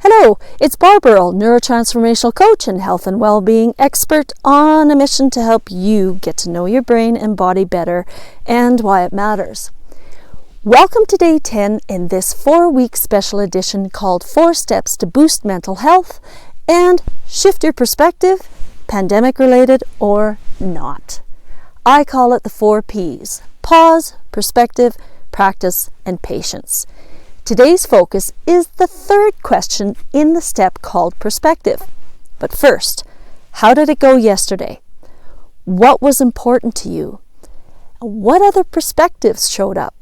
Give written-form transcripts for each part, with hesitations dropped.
Hello, it's Barb Earle, neurotransformational coach and health and well-being expert on a mission to help you get to know your brain and body better and why it matters. Welcome to day 10 in this 4-week special edition called 4 Steps to Boost Mental Health and Shift Your Perspective, pandemic related or not. I call it the 4 Ps: pause, perspective, practice, and patience. Today's focus is the third question in the step called perspective. But first, how did it go yesterday? What was important to you? What other perspectives showed up?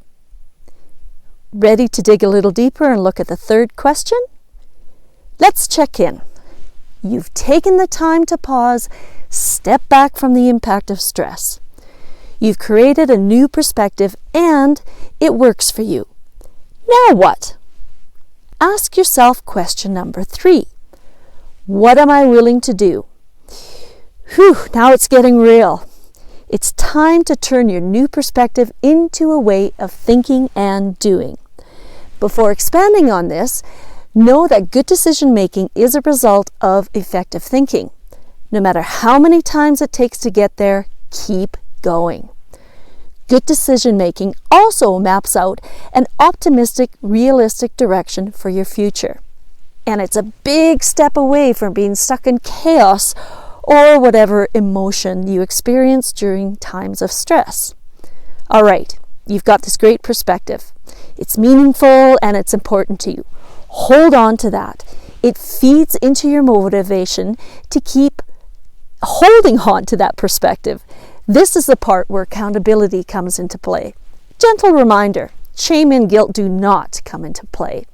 Ready to dig a little deeper and look at the third question? Let's check in. You've taken the time to pause, step back from the impact of stress. You've created a new perspective and it works for you. Now what? Ask yourself question number 3. What am I willing to do? Now it's getting real. It's time to turn your new perspective into a way of thinking and doing. Before expanding on this, know that good decision making is a result of effective thinking. No matter how many times it takes to get there, keep going. Good decision making also maps out an optimistic, realistic direction for your future. And it's a big step away from being stuck in chaos or whatever emotion you experience during times of stress. All right, you've got this great perspective. It's meaningful and it's important to you. Hold on to that. It feeds into your motivation to keep holding on to that perspective. This is the part where accountability comes into play. Gentle reminder, shame and guilt do not come into play.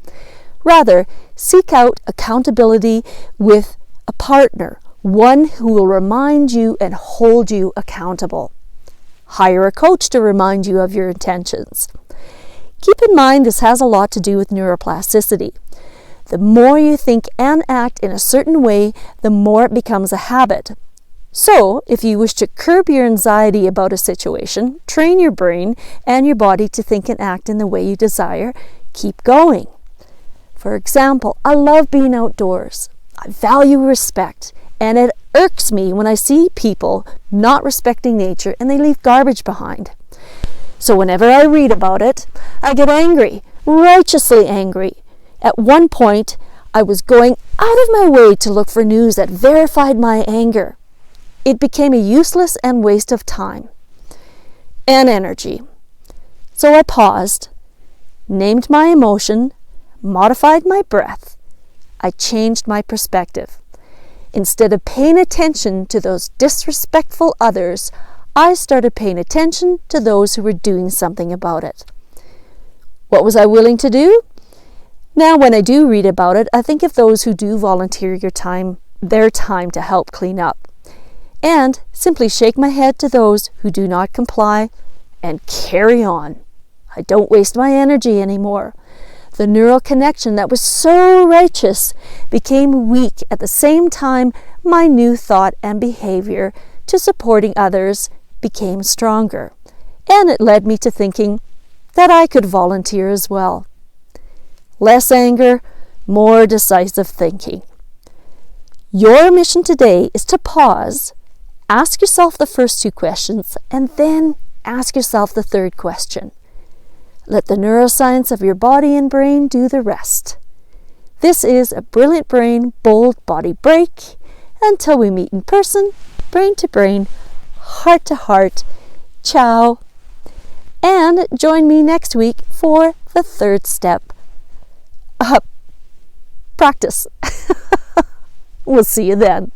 Rather, seek out accountability with a partner, one who will remind you and hold you accountable. Hire a coach to remind you of your intentions. Keep in mind this has a lot to do with neuroplasticity. The more you think and act in a certain way, the more it becomes a habit. So, if you wish to curb your anxiety about a situation, train your brain and your body to think and act in the way you desire, keep going. For example, I love being outdoors. I value respect, and it irks me when I see people not respecting nature and they leave garbage behind. So whenever I read about it, I get angry, righteously angry. At one point, I was going out of my way to look for news that verified my anger. It became a useless and waste of time and energy. So I paused, named my emotion, modified my breath. I changed my perspective. Instead of paying attention to those disrespectful others, I started paying attention to those who were doing something about it. What was I willing to do? Now, when I do read about it, I think of those who do volunteer their time to help clean up. And simply shake my head to those who do not comply and carry on. I don't waste my energy anymore. The neural connection that was so righteous became weak at the same time my new thought and behavior to supporting others became stronger. And it led me to thinking that I could volunteer as well. Less anger, more decisive thinking. Your mission today is to pause. Ask yourself the first 2 questions and then ask yourself the third question. Let the neuroscience of your body and brain do the rest. This is a Brilliant Brain, Bold Body break. Until we meet in person, brain to brain, heart to heart, ciao. And join me next week for the third step. Practice. We'll see you then.